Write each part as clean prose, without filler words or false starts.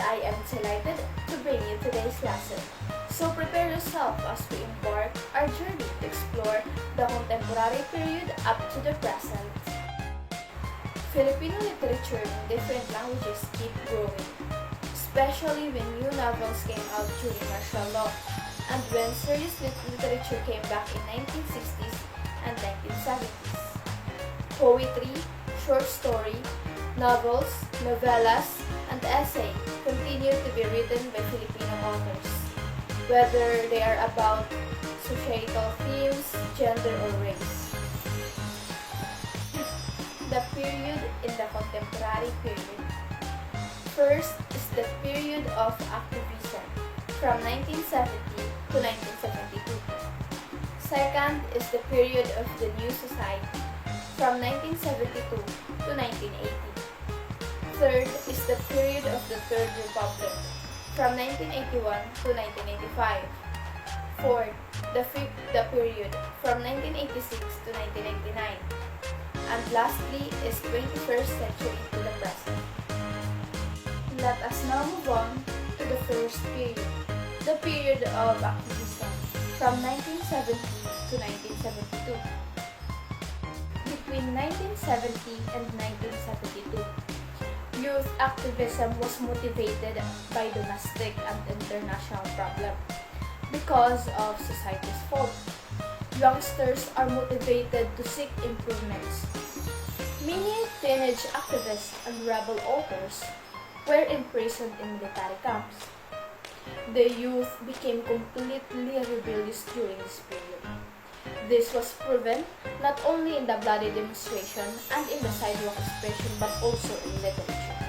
I am delighted to bring you today's lesson. So prepare yourself as we embark our journey to explore the contemporary period up to the present. Filipino literature in different languages keep growing, especially when new novels came out during martial law and when serious literature came back in 1960s and 1970s. Poetry, short story, novels, novellas, and essay continue to be written by Filipino authors, whether they are about societal themes, gender, or race. The period in the contemporary period. First is the period of activism from 1970 to 1972. Second is the period of the New Society from 1972 to 1980. Third is the period of the Third Republic from 1981 to 1985. Fourth, the period from 1986 to 1999. And lastly is 21st century to the present. Let us now move on to the first period, the period of activism from 1970 to 1972. Between 1970 and 1972, youth activism was motivated by domestic and international problems because of society's fault. Youngsters are motivated to seek improvements. Many teenage activists and rebel authors were imprisoned in military camps. The youth became completely rebellious during this period. This was proven not only in the bloody demonstration and in the sidewalk expression but also in literature.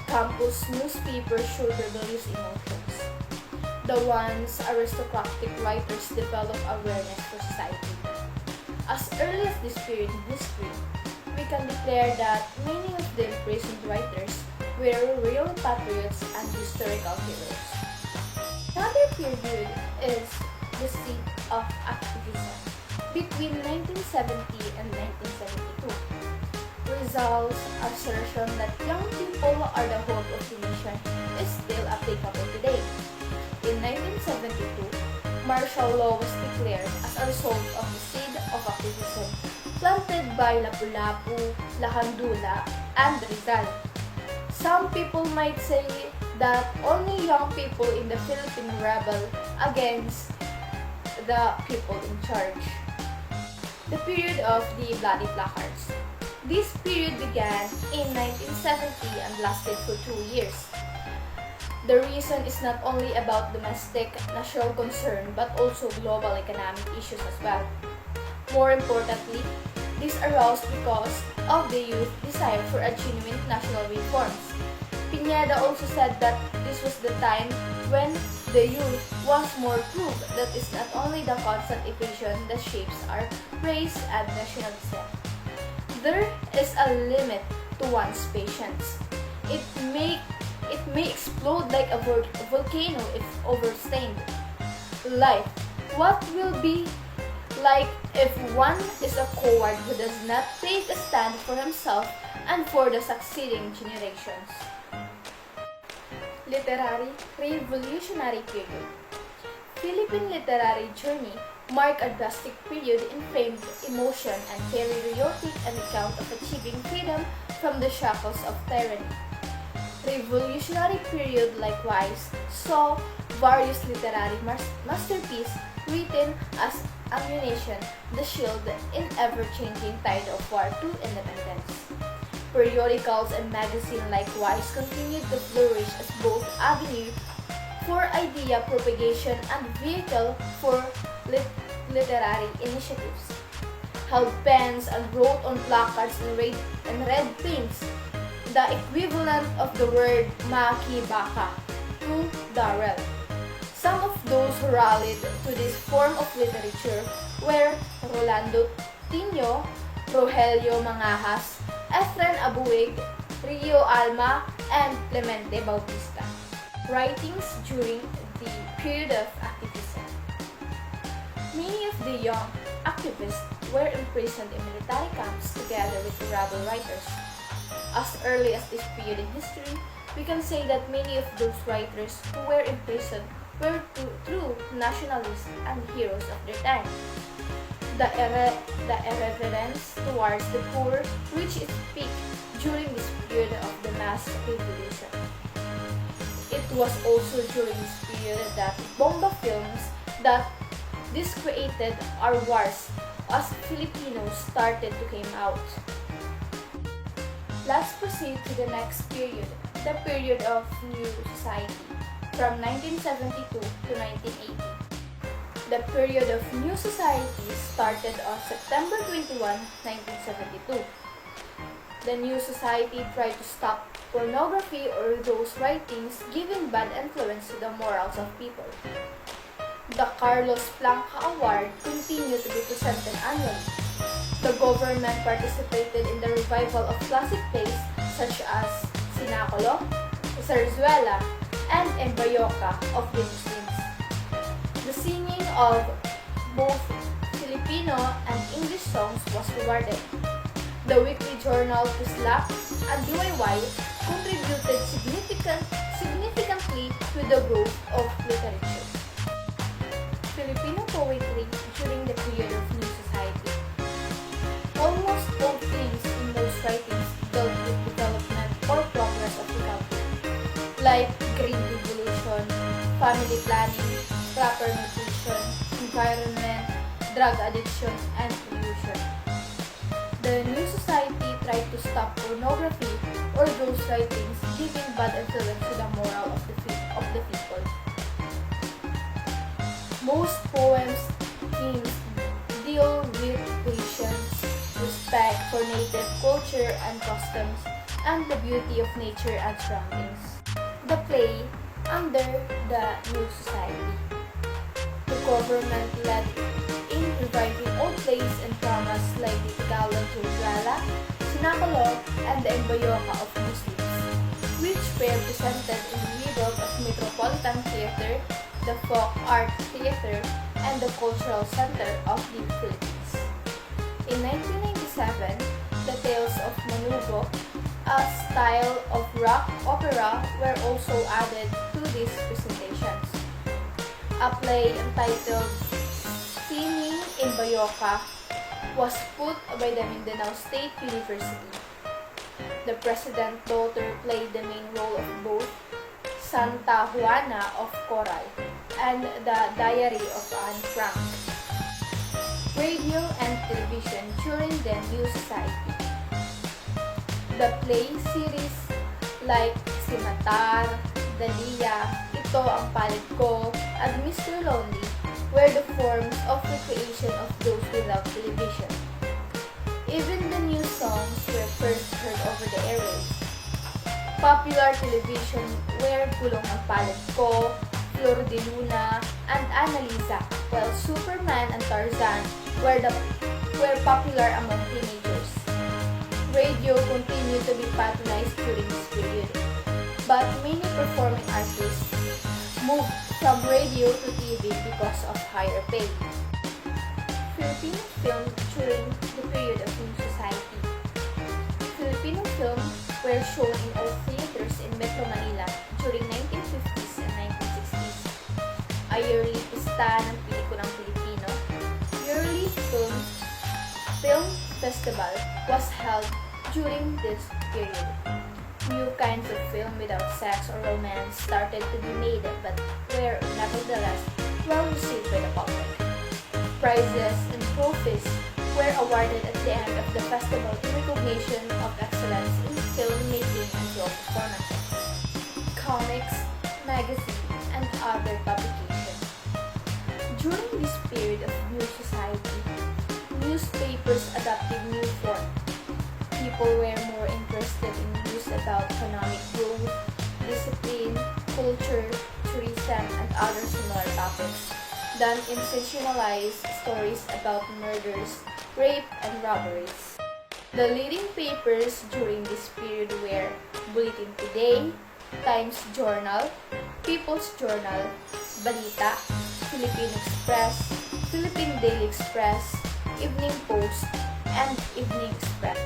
Campus newspapers showed rebellious emotions. The once aristocratic writers developed awareness for society. As early as this period in history, we can declare that many of the imprisoned writers were real patriots and historical heroes. Another period is the state of activism between 1970 and 1972. Results assertion that young people are the hope of the nation is still applicable today. In 1972, martial law was declared as a result of the seed of activism planted by Lapu-Lapu, Lahandula, and Rizal. Some people might say that only young people in the Philippine rebel against the people in charge. The period of the bloody placards. This period began in 1970 and lasted for 2 years. The reason is not only about domestic national concern but also global economic issues as well. More importantly, this arose because of the youth desire for a genuine national reforms. Pineda also said that this was the time when the youth once more proved that it's not only the constant evasion that shapes our race and nationalism. There is a limit to one's patience. It may explode like a volcano if overstrained. Life, what will be like if one is a coward who does not take a stand for himself and for the succeeding generations? Literary Revolutionary Period. Philippine literary journey marked a drastic period in famed emotion and patriotic an account of achieving freedom from the shackles of tyranny. Revolutionary period likewise saw various literary masterpieces written as ammunition, the shield in ever-changing tide of war to independence. Periodicals and magazines likewise continued to flourish as both avenue for idea propagation and vehicle for literary initiatives. Held pens and wrote on placards in red paints the equivalent of the word makibaka to Darrell. Some of those who rallied to this form of literature were Rolando Tino, Rogelio Mangajas, Efren Abuig, Rio Alma, and Clemente Bautista. Writings during the period of activism. Many of the young activists were imprisoned in military camps together with the rebel writers. As early as this period in history, we can say that many of those writers who were imprisoned were true nationalists and heroes of their time. The irreverence towards the poor reached its peak during this period of the mass revolution. It was also during this period that bomba films that this created our wars as Filipinos started to come out. Let's proceed to the next period, the period of New Society, from 1972 to 1980. The period of New Society started on September 21, 1972. The New Society tried to stop pornography or those writings giving bad influence to the morals of people. The Carlos Blanca Award continued to be presented annually. The government participated in the revival of classic plays such as Sinaculo, Zarzuela, and Embayoca of the Muslims. The singing of both Filipino and English songs was rewarded. The weekly journal Slap and DIY contributed significantly to the growth of literature. Filipino poetry during the period of New Society. Almost all themes in those writings dealt with development or progress of the country, like green revolution, family planning, proper nutrition, environment, drug addiction, and pollution. The New Society tried to stop pornography or those writings giving bad influence to the moral of the people. Most poems, themes deal with patience, respect for native culture and customs, and the beauty of nature and surroundings. The play under the New Society. The government led in reviving old plays and dramas like the Tagalog Zarzuela, Sinaculo, and the Embayoca of Muslims, which were presented in the middle of Metropolitan Theater, the Folk Art Theater, and the Cultural Center of the Philippines. In 1997, the Tales of Manugo, a style of rock opera, were also added to these presentations. A play entitled Singing in Bayoca was put by the Mindanao State University. The president's daughter played the main role of both Santa Juana of Coral and the Diary of Anne Frank. Radio and television during the New Society. The play series like Si Matar, Dalia, Ito Ang Palad Ko, and Mr. Lonely were the forms of recreation of those without television. Even the new songs were first heard over the airwaves. Popular television were Gulong Ang Palad Ko, Flor de Luna, and Annalisa, while Superman and Tarzan were popular among teenagers. Radio continued to be patronized during this period, but many performing artists moved from radio to TV because of higher pay. Filipino film during the period of New Society. Filipino films were shown in all theaters in Metro Manila during 1950s and 1960s. A yearly pista ng pelikulang Pilipino, yearly film festival was held during this period. New kinds of film without sex or romance started to be made but were nevertheless well received by the public. Prizes and trophies were awarded at the end of the festival in recognition of excellence in filmmaking and film performances. Comics, magazines, and other publications. During this period of New Society, newspapers adopted new form. People were more interested in news about economic growth, discipline, culture, tourism, and other similar topics than in sensationalized stories about murders, rape, and robberies. The leading papers during this period were Bulletin Today, Times Journal, People's Journal, Balita, Philippine Express, Philippine Daily Express, Evening Post, and Evening Express.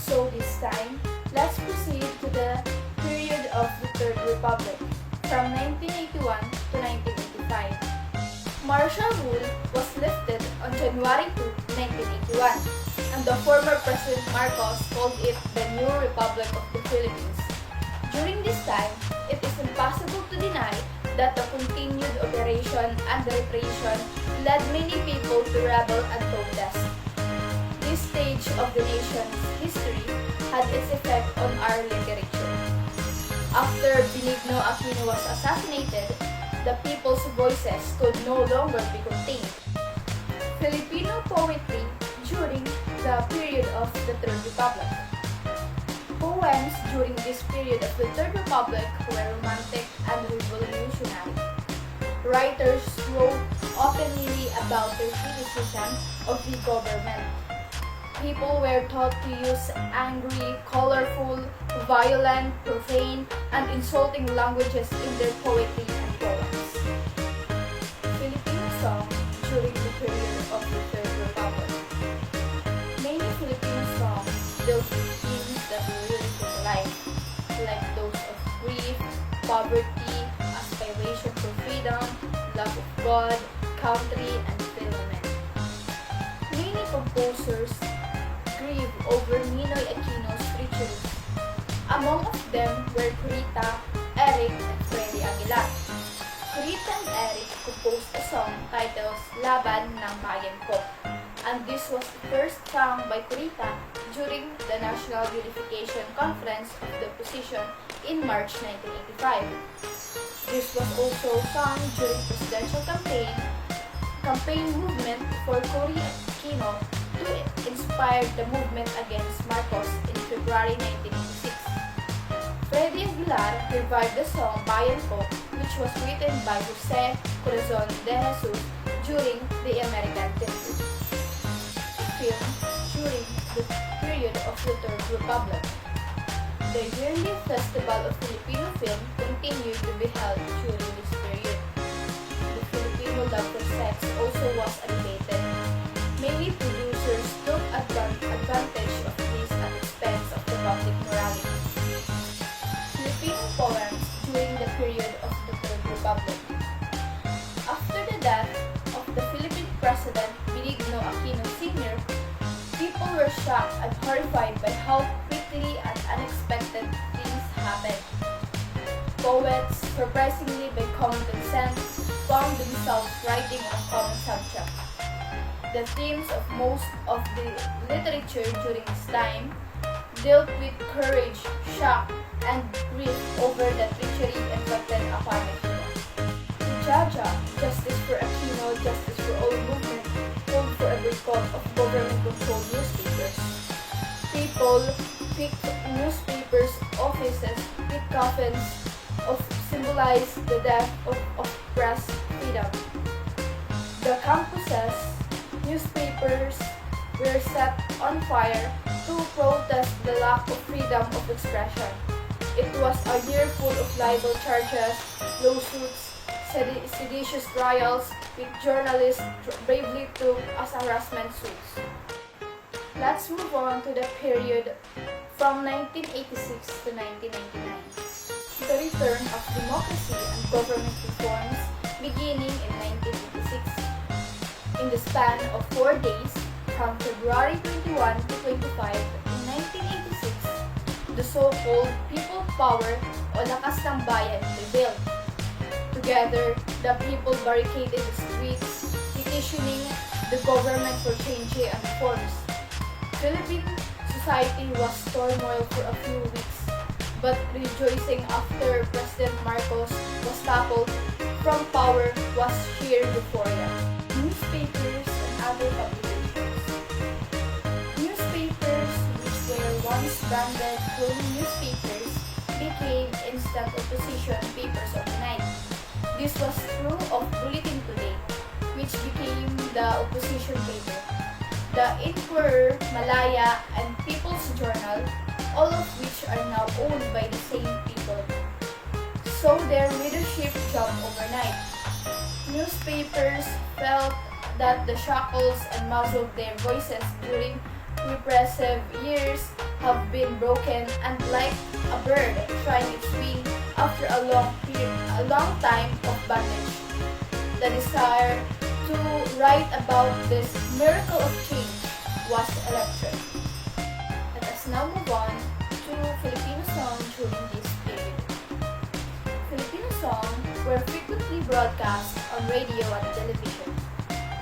So this time, let's proceed to the period of the Third Republic from 1981 to 1985. Martial rule was lifted on January 2, 1981, and the former President Marcos called it the New Republic of the Philippines. During this time, it is impossible to deny that the continued operation and repression led many people to rebel and protest. This stage of the nation's history had its effect on our literature. After Benigno Aquino was assassinated, the people's voices could no longer be contained. Filipino poetry during the period of the Third Republic. Poems during this period of the Third Republic were romantic and revolutionary. Writers wrote openly about their criticism of the government. People were taught to use angry, colorful, violent, profane, and insulting languages in their poetry and poems. Filipino song during the period of the Third Republic. Many Filipino songs dealt with themes that were really to life, like those of grief, poverty, aspiration for freedom, love of God, country, and fulfillment. Many composers grieve over Ninoy Aquino's treachery. Among of them were Curita, Eric, and Freddy Aguilar. Curita and Eric composed a song titled Laban ng Bayan Ko, and this was the first song by Curita during the National Unification Conference of the Opposition in March 1985. This was also sung during presidential campaign movement for Cory Aquino to inspire the movement against Marcos in February 1986. Freddy Aguilar revived the song Bayan Ko, which was written by Jose Corazon de Jesus during the American Civil War. During the period of the Third Republic. The yearly Festival of Filipino Film continued to be held during this period. The Filipino love for sex also was elevated. Many producers took advantage of this at the expense of the public morality. Filipino poems during the period of the Third Republic. After the death of the Philippine President Benigno Aquino Sr., people were shocked and horrified by how quickly and unexpected things happened. Poets, surprisingly by common consent, found themselves writing on a common subject. The themes of most of the literature during this time dealt with courage, shock, and grief over the treachery inflicted upon Aquino. The Jaja, Justice for Aquino, Justice for All movement called for a boycott of government-controlled newspapers. People picked newspapers' offices with coffins of symbolize the death of press freedom. The campuses, newspapers were set on fire to protest the lack of freedom of expression. It was a year full of libel charges, lawsuits, seditious trials, with journalists bravely took as harassment suits. Let's move on to the period from 1986 to 1999. The return of democracy and government reforms beginning in 1986. In the span of 4 days, from February 21 to 25 in 1986, the so-called People Power o Lakas ng Bayan prevailed. Together, the people barricaded the streets, petitioning the government for change and reforms. Philippine society was turmoil for a few weeks, but rejoicing after President Marcos was toppled from power was sheer euphoria. Newspapers and other publications. Newspapers, which were once branded clone newspapers, became instant opposition papers overnight. This was true of Bulletin Today, which became the opposition paper. The Inquirer, Malaya, and People's Journal, all of which are now owned by the same people. So their leadership jumped overnight. Newspapers felt that the shackles and muzzled their voices during repressive years have been broken, and like a bird trying its wing after a long time of bondage. The desire to write about this miracle of change was electric. Let us now move on to Filipino song during this period. Filipino songs were frequently broadcast on radio and television,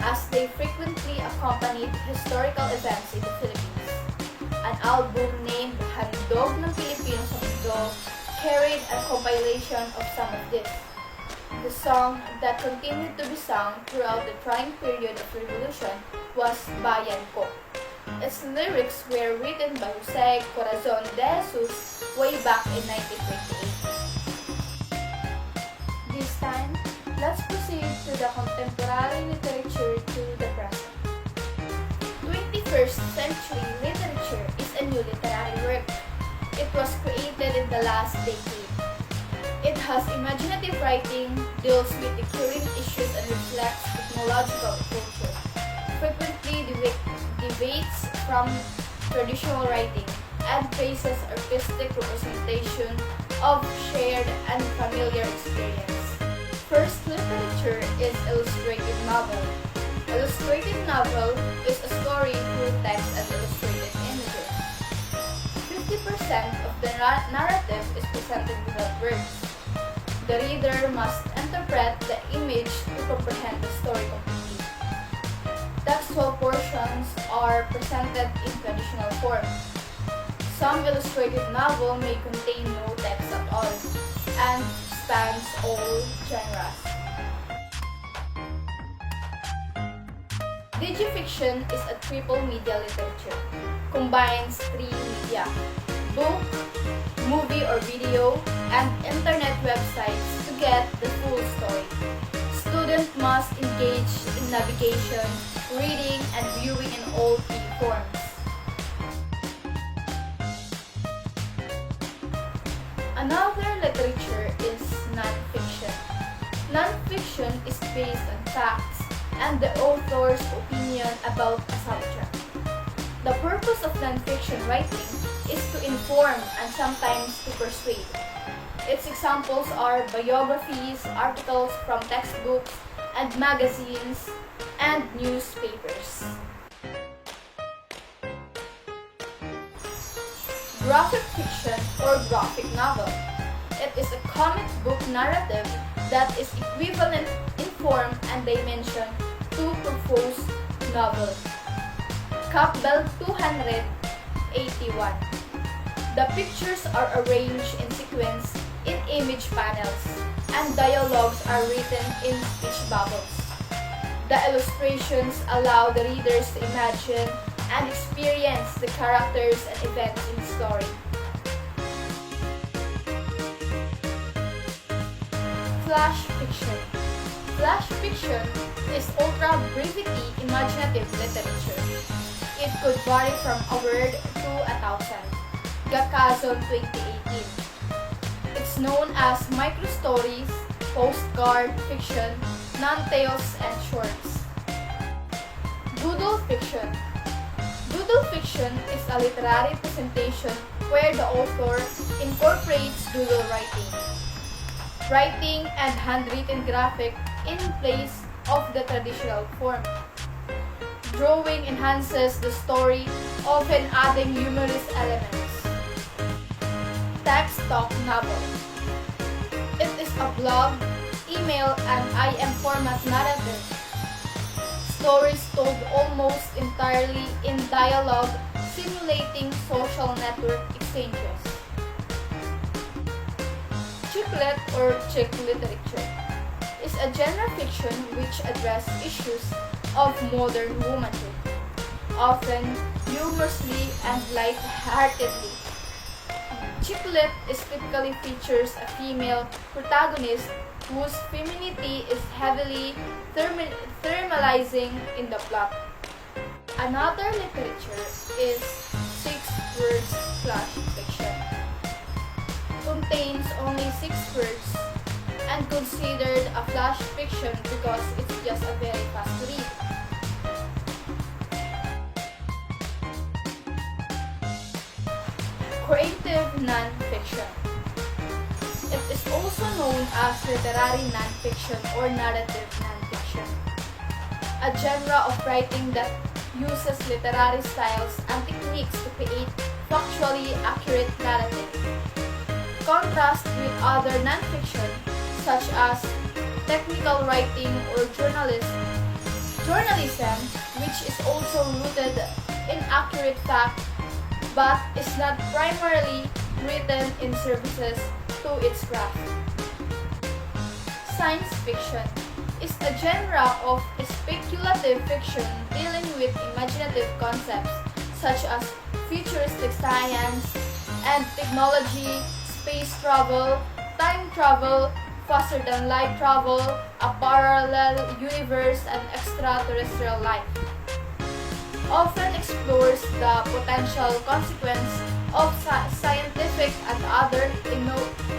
as they frequently accompanied historical events in the Philippines. An album named Handog ng Pilipino sa Mundo carried a compilation of some of this. The song that continued to be sung throughout the trying period of revolution was Bayan Ko. Its lyrics were written by Jose Corazon de Jesus way back in 1928. This time, let's proceed to the contemporary literature to the present. 21st century literature is a new literary work. It was created in the last decade. It has imaginative writing, deals with the current issues, and reflects technological culture. Frequently debates from traditional writing and traces artistic representation of shared and familiar experience. First literature is illustrated novel. Illustrated novel is a story through text and illustrated images. 50% of the narrative is presented without words. The reader must interpret the image to comprehend the story completely. Textual portions are presented in traditional form. Some illustrated novel may contain no text at all and spans all genres. Digifiction is a triple media literature. Combines three media: book, movie or video, and internet websites to get the full story. Students must engage in navigation, reading, and viewing in all three forms. Another literature is non-fiction. Non-fiction is based on facts and the author's opinion about a subject. The purpose of non-fiction writing is to inform and sometimes to persuade. Its examples are biographies, articles from textbooks and magazines, and newspapers. Graphic fiction or graphic novel. It is a comic book narrative that is equivalent in form and dimension to prose novel. Campbell 281. The pictures are arranged in sequence in image panels, and dialogues are written in speech bubbles. The illustrations allow the readers to imagine and experience the characters and events in the story. Flash fiction. Flash fiction is ultra-brevity imaginative literature. It could vary from a word to 1,000. Gakazon 2018. It's known as micro-stories, postcard fiction, non-tales, and shorts. Doodle fiction. Doodle fiction is a literary presentation where the author incorporates doodle writing and handwritten graphic in place of the traditional form. Drawing enhances the story, often adding humorous elements. Text talk novel. It is a blog, email, and IM format narrative. Stories told almost entirely in dialogue, simulating social network exchanges. Chicklet or chick literature is a genre fiction which addresses issues of modern womanhood, often humorously and light-heartedly. Chicklet typically features a female protagonist whose femininity is heavily thermalizing in the plot. Another literature is 6 words flash fiction. Contains only 6 words and considered a flash fiction because it's just a very fast read. Speculative nonfiction. It is also known as literary nonfiction or narrative nonfiction, a genre of writing that uses literary styles and techniques to create factually accurate narrative. Contrast with other nonfiction, such as technical writing or journalism, which is also rooted in accurate fact but is not primarily written in services to its craft. Science fiction is a genre of speculative fiction dealing with imaginative concepts such as futuristic science and technology, space travel, time travel, faster-than-light travel, a parallel universe, and extraterrestrial life. Often explores the potential consequence of scientific and other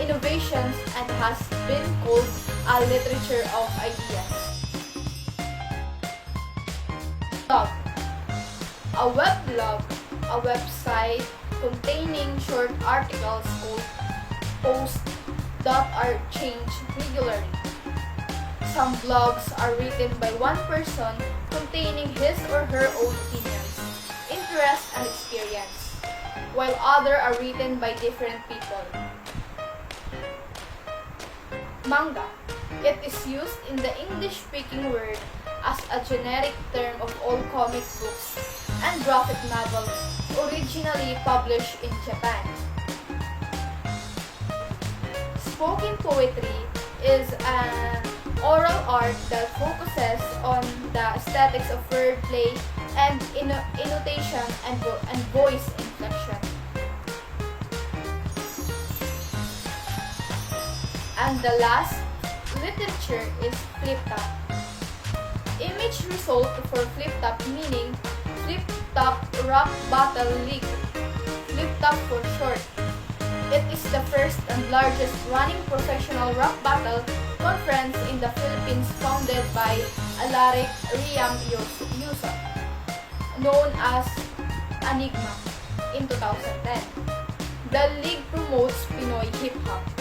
innovations and has been called a literature of ideas. Blog. A weblog, a website containing short articles called posts that are changed regularly. Some blogs are written by one person containing his or her own opinions, interests, and experience, while others are written by different people. Manga. It is used in the English-speaking world as a generic term of all comic books and graphic novels originally published in Japan. Spoken poetry is an oral art that focuses on the aesthetics of wordplay and intonation and voice inflection. And the last, literature, is flip-top. Image result for flip-top meaning flip-top rap battle league, flip-top for short. It is the first and largest running professional rap battle conference in the Philippines founded by Alaric Riam Yusa, known as Enigma, in 2010. The league promotes Pinoy hip-hop.